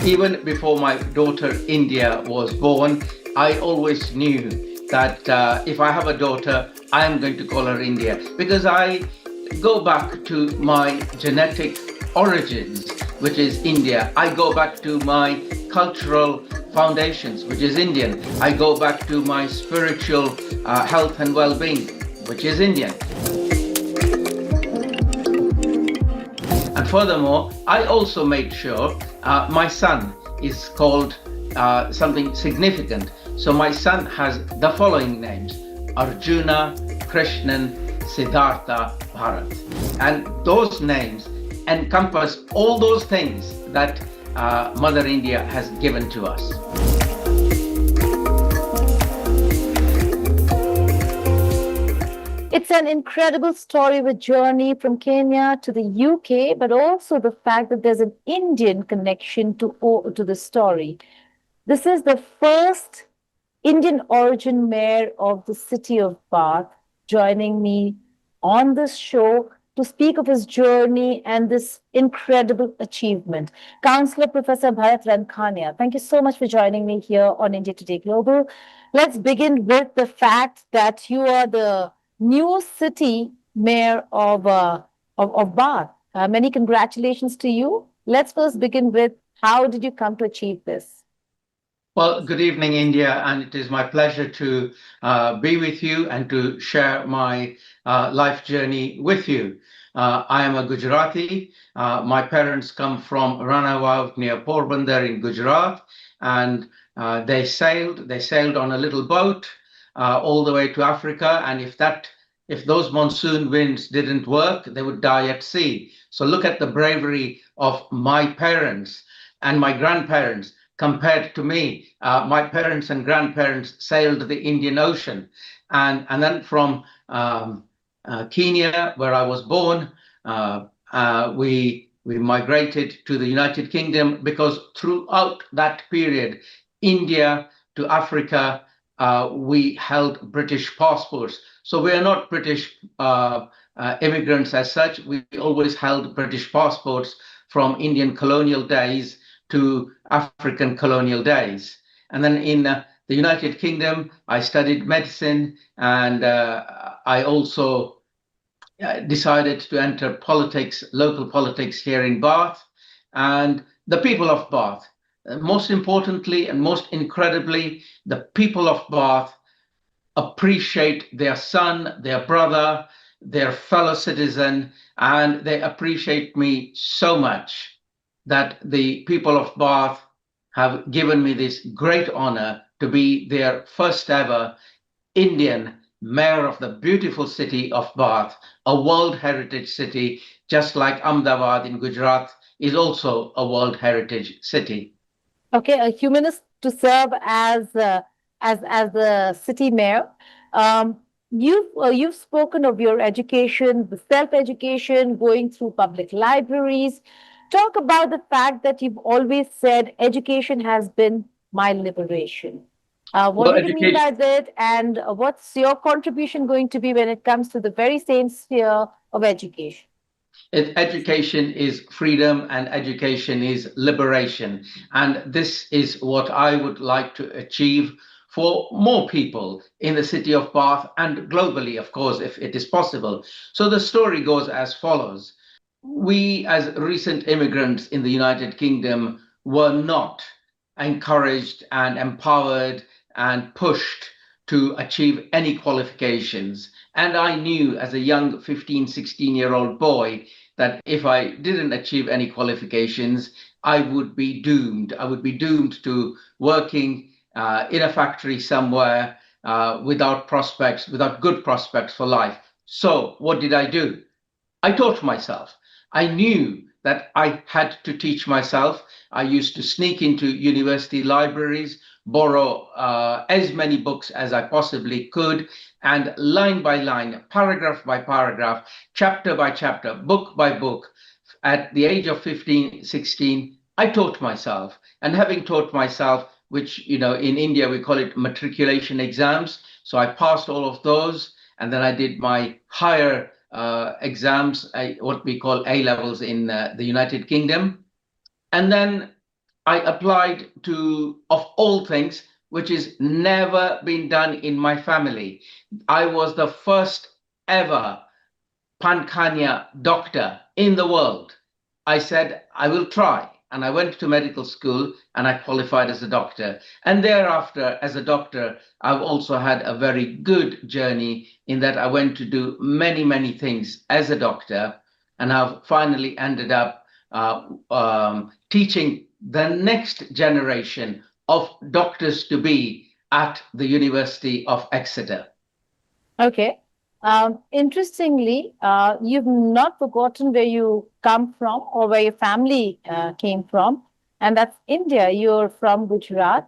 Even before my daughter India was born, I always knew that if I have a daughter, I am going to call her India, because I go back to my genetic origins, which is India. I go back to my cultural foundations, which is Indian. I go back to my spiritual health and well-being, which is Indian. And furthermore, I also made sure my son is called something significant. So my son has the following names: Arjuna, Krishnan, Siddhartha, Bharat. And those names encompass all those things that Mother India has given to us. It's an incredible story of a journey from Kenya to the UK, but also the fact that there's an Indian connection to the story. This is the first Indian origin mayor of the city of Bath joining me on this show to speak of his journey and this incredible achievement. Councillor Professor Bharat Pankhania, thank you so much for joining me here on India Today Global. Let's begin with the fact that you are the new city mayor of Bath. Many congratulations to you. Let's first begin with, how did you come to achieve this? Well, good evening, India, and it is my pleasure to be with you and to share my life journey with you. I am a Gujarati. My parents come from Ranavav near Porbandar in Gujarat, and they sailed on a little boat all the way to Africa. And if those monsoon winds didn't work, they would die at sea. So look at the bravery of my parents and my grandparents compared to me. My parents and grandparents sailed the Indian Ocean. And then from Kenya, where I was born, we migrated to the United Kingdom, because throughout that period, India to Africa, we held British passports. So we are not British immigrants as such. We always held British passports from Indian colonial days to African colonial days. And then in the United Kingdom, I studied medicine, and I also decided to enter politics, local politics here in Bath. And the people of Bath, most importantly and most incredibly, the people of Bath appreciate their son, their brother, their fellow citizen, and they appreciate me so much that the people of Bath have given me this great honor to be their first ever Indian mayor of the beautiful city of Bath, a World Heritage city, just like Ahmedabad in Gujarat is also a World Heritage city. Okay, a humanist to serve as the city mayor. You've spoken of your education, the self-education, going through public libraries. Talk about the fact that you've always said education has been my liberation. What do you mean by that? And what's your contribution going to be when it comes to the very same sphere of education? Education is freedom, and education is liberation. And this is what I would like to achieve for more people in the city of Bath and globally, of course, if it is possible. So the story goes as follows. We, as recent immigrants in the United Kingdom, were not encouraged and empowered and pushed to achieve any qualifications. And I knew as a young 15, 16-year-old boy that if I didn't achieve any qualifications, I would be doomed. I would be doomed to working in a factory somewhere without prospects, without good prospects for life. So what did I do? I taught myself. I knew that I had to teach myself. I used to sneak into university libraries, borrow as many books as I possibly could, and line by line, paragraph by paragraph, chapter by chapter, book by book, at the age of 15, 16, I taught myself. And having taught myself, which, in India, we call it matriculation exams. So I passed all of those, and then I did my higher exams, what we call A levels in the United Kingdom. And then I applied to, of all things, which has never been done in my family. I was the first ever Pankhania doctor in the world. I said, I will try. And I went to medical school and I qualified as a doctor. And thereafter, as a doctor, I've also had a very good journey in that I went to do many, many things as a doctor. And I've finally ended up teaching the next generation of doctors to be at the University of Exeter. Okay. Interestingly, you've not forgotten where you come from or where your family came from, and that's India. You're from Gujarat,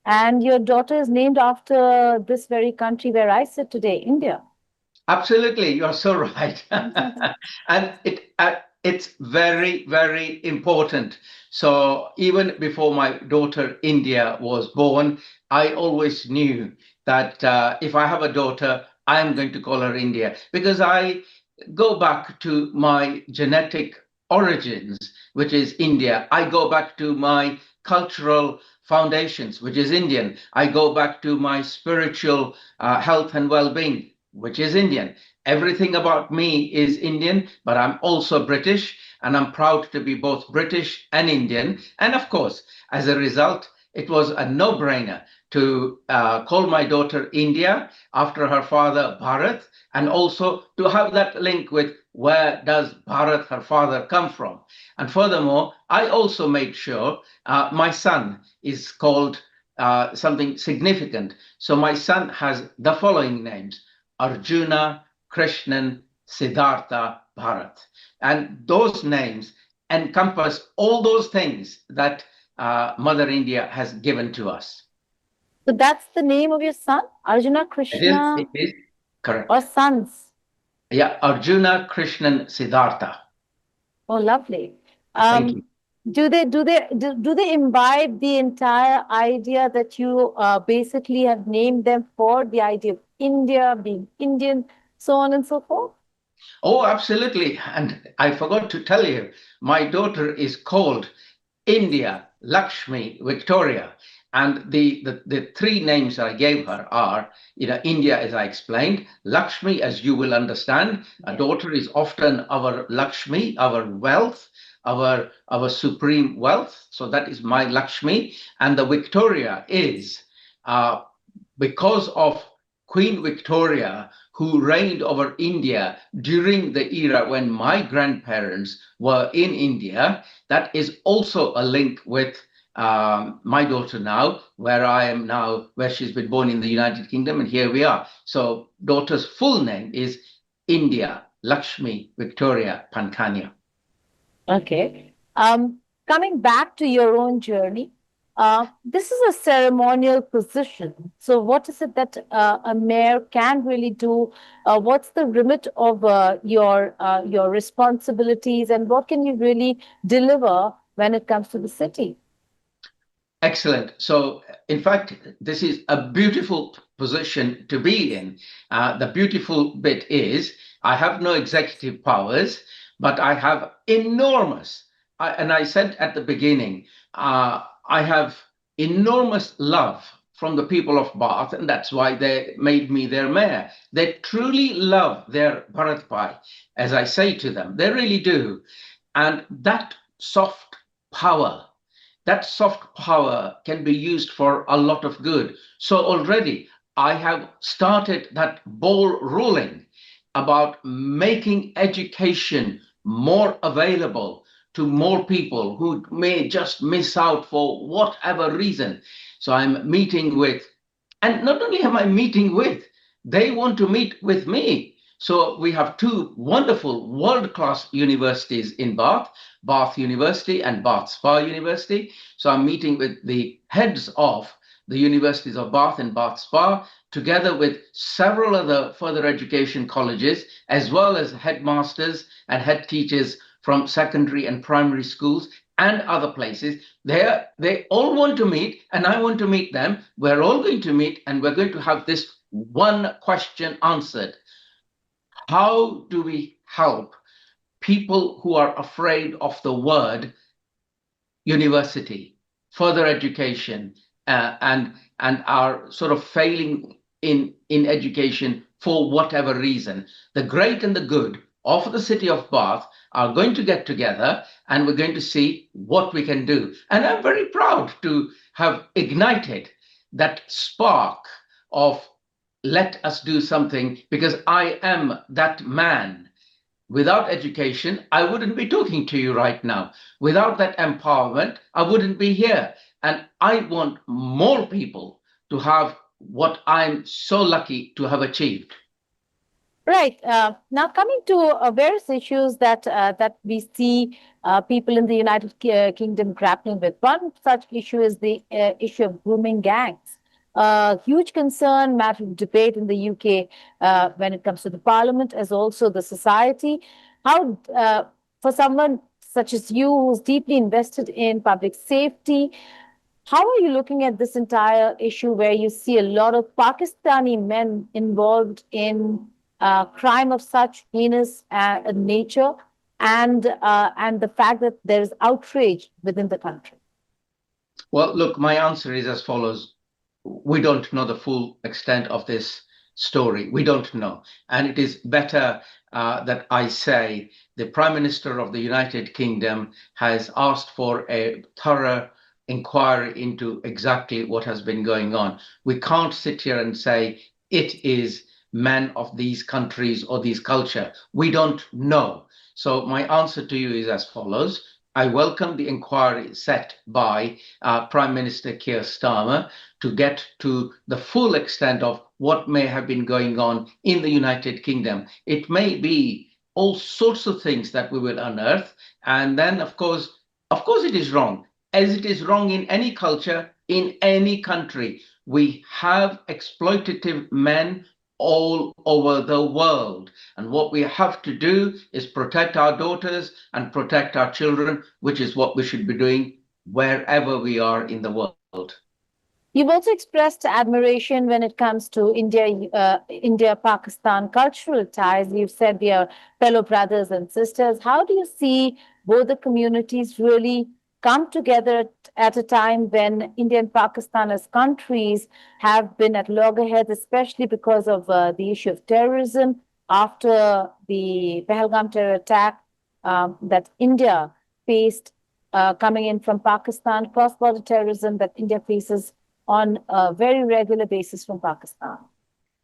and your daughter is named after this very country where I sit today, India. Absolutely, you're so right. And it's very, very important. So even before my daughter India was born, I always knew that if I have a daughter, I am going to call her India because I go back to my genetic origins, which is India. I go back to my cultural foundations, which is Indian. I go back to my spiritual health and well-being, which is Indian. Everything about me is Indian, but I'm also British, and I'm proud to be both British and Indian. And of course, as a result, it was a no-brainer to call my daughter India after her father Bharat, and also to have that link with where does Bharat, her father, come from. And furthermore, I also made sure my son is called something significant. So my son has the following names: Arjuna, Krishnan, Siddhartha, Bharat. And those names encompass all those things that Mother India has given to us. So that's the name of your son, Arjuna, Krishna, It is correct. or sons? Yeah, Arjuna, Krishnan, Siddhartha. Oh, lovely. Thank you. Do they imbibe the entire idea that you basically have named them for, the idea of India being Indian, so on and so forth? Oh, absolutely. And I forgot to tell you, my daughter is called India, Lakshmi, Victoria. And the three names I gave her are, India, as I explained, Lakshmi, as you will understand. A daughter is often our Lakshmi, our wealth, our supreme wealth. So that is my Lakshmi. And the Victoria is because of Queen Victoria, who reigned over India during the era when my grandparents were in India. That is also a link with my daughter now, where I am now, where she's been born in the United Kingdom, and here we are. So daughter's full name is India Lakshmi Victoria Pankhania. Okay. Coming back to your own journey, this is a ceremonial position. So, what is it that a mayor can really do? What's the remit of your responsibilities, and what can you really deliver when it comes to the city? Excellent. So, in fact, this is a beautiful position to be in. The beautiful bit is I have no executive powers, but I have enormous, and I said at the beginning, I have enormous love from the people of Bath, and that's why they made me their mayor. They truly love their Bharat Pai, as I say to them. They really do. And that soft power can be used for a lot of good. So already I have started that ball rolling about making education more available to more people who may just miss out for whatever reason. So I'm meeting with, and not only am I meeting with, they want to meet with me. So we have two wonderful world-class universities in Bath, Bath University and Bath Spa University. So I'm meeting with the heads of the universities of Bath and Bath Spa, together with several other further education colleges, as well as headmasters and head teachers from secondary and primary schools and other places. They all want to meet, and I want to meet them. We're all going to meet, and we're going to have this one question answered. How do we help people who are afraid of the word university? further education, and are sort of failing in education for whatever reason. The great and the good of the city of Bath are going to get together, and we're going to see what we can do. And I'm very proud to have ignited that spark of let us do something, because I am that man. Without education, I wouldn't be talking to you right now. Without that empowerment, I wouldn't be here. And I want more people to have what I'm so lucky to have achieved. Right. Now, coming to various issues that we see people in the United Kingdom grappling with. One such issue is the issue of grooming gangs. Huge concern, matter of debate in the UK when it comes to the Parliament, as also the society. How, for someone such as you, who's deeply invested in public safety, how are you looking at this entire issue where you see a lot of Pakistani men involved in crime of such heinous nature, and the fact that there is outrage within the country? Well, look, my answer is as follows. We don't know the full extent of this story. We don't know. And it is better that I say the Prime Minister of the United Kingdom has asked for a thorough inquiry into exactly what has been going on. We can't sit here and say it is men of these countries or these culture. We don't know. So my answer to you is as follows. I welcome the inquiry set by Prime Minister Keir Starmer to get to the full extent of what may have been going on in the United Kingdom. It may be all sorts of things that we will unearth. And then, of course, it is wrong, as it is wrong in any culture, in any country. We have exploitative men all over the world. And what we have to do is protect our daughters and protect our children, which is what we should be doing wherever we are in the world. You've also expressed admiration when it comes to India-Pakistan cultural ties. You've said we are fellow brothers and sisters. How do you see both the communities really come together at a time when India and Pakistan as countries have been at loggerheads, especially because of the issue of terrorism after the Pahalgam terror attack that India faced coming in from Pakistan, cross-border terrorism that India faces on a very regular basis from Pakistan?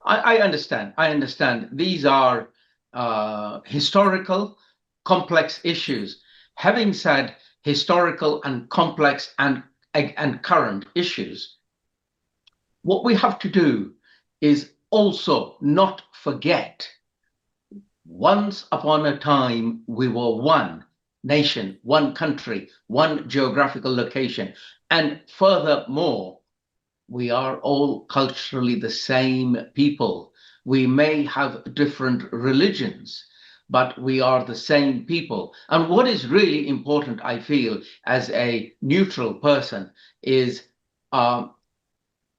I understand. I understand. These are historical, complex issues. Having said historical and complex and current issues, what we have to do is also not forget, once upon a time, we were one nation, one country, one geographical location. And furthermore, we are all culturally the same people. We may have different religions, but we are the same people. And what is really important, I feel, as a neutral person, is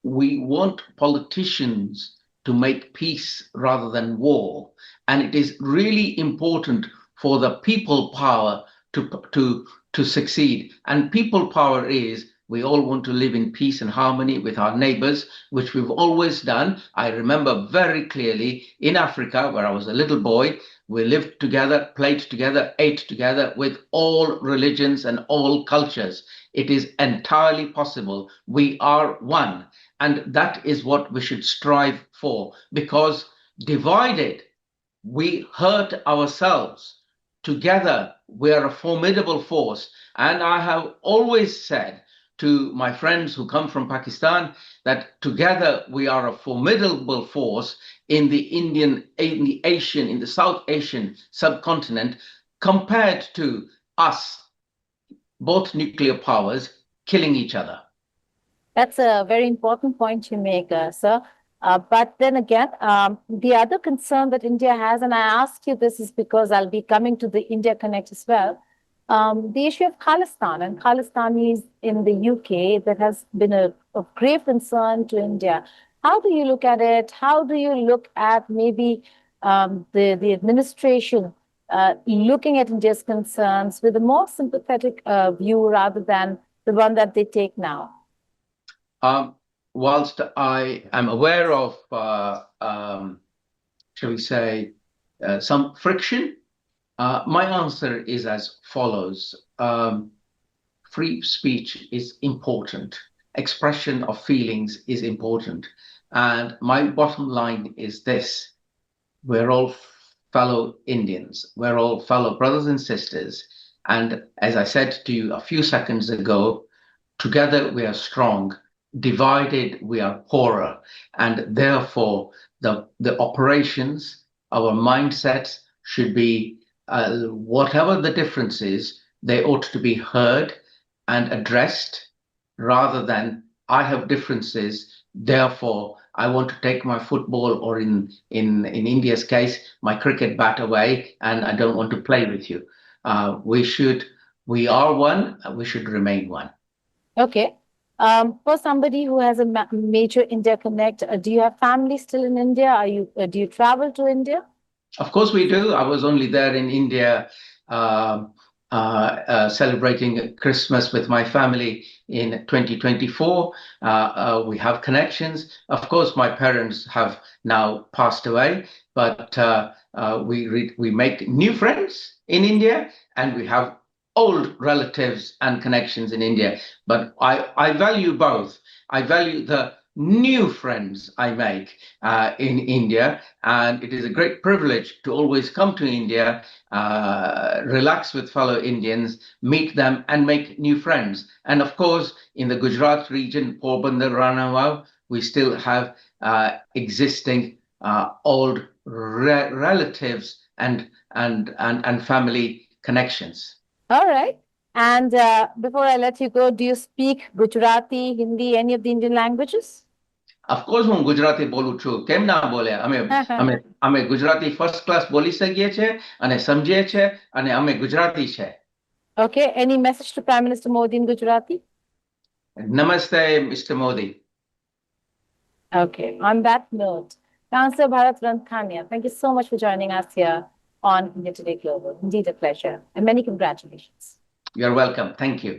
we want politicians to make peace rather than war. And it is really important for the people power to succeed. And people power is, we all want to live in peace and harmony with our neighbors, which we've always done. I remember very clearly in Africa, where I was a little boy, we lived together, played together, ate together with all religions and all cultures. It is entirely possible. We are one. And that is what we should strive for, because divided, we hurt ourselves. Together, we are a formidable force. And I have always said to my friends who come from Pakistan that together we are a formidable force in the Asian, in the South Asian subcontinent, compared to us, both nuclear powers, killing each other. That's a very important point you make, sir. But then again, the other concern that India has, and I ask you this is because I'll be coming to the India Connect as well, the issue of Khalistan and Khalistanis in the UK, that has been of grave concern to India. How do you look at it? How do you look at maybe the administration looking at India's concerns with a more sympathetic view rather than the one that they take now? Whilst I am aware of, shall we say, some friction, my answer is as follows. Free speech is important. Expression of feelings is important. And my bottom line is this. We're all fellow Indians. We're all fellow brothers and sisters. And as I said to you a few seconds ago, together we are strong. Divided, we are poorer. And therefore, the operations, our mindsets should be, whatever the difference is, they ought to be heard and addressed rather than I have differences, therefore I want to take my football or in India's case, my cricket bat away and I don't want to play with you. We are one, we should remain one. Okay. For somebody who has a major India connect, do you have family still in India? Do you travel to India? Of course we do. I was only there in India celebrating Christmas with my family in 2024. We have connections. Of course, my parents have now passed away, but we make new friends in India, and we have old relatives and connections in India. But I value both. I value the new friends I make in India, and it is a great privilege to always come to India, relax with fellow Indians, meet them and make new friends. And of course, in the Gujarat region, Porbandar, Ranawal, we still have existing old relatives and family connections. All right. And before I let you go, do you speak Gujarati, Hindi, any of the Indian languages? Of course, હું ગુજરાતી બોલું છું. કેમ ના બોલે? અમે Gujarati first class બોલી શકીએ છીએ અને સમજીએ છીએ અને અમે ગુજરાતી છે. Okay. Any message to Prime Minister Modi in Gujarati? Namaste, Mr. Modi. Okay. On that note, Councillor Bharat Pankhania, thank you so much for joining us here on India Today Global. Indeed a pleasure. And many congratulations. You're welcome. Thank you.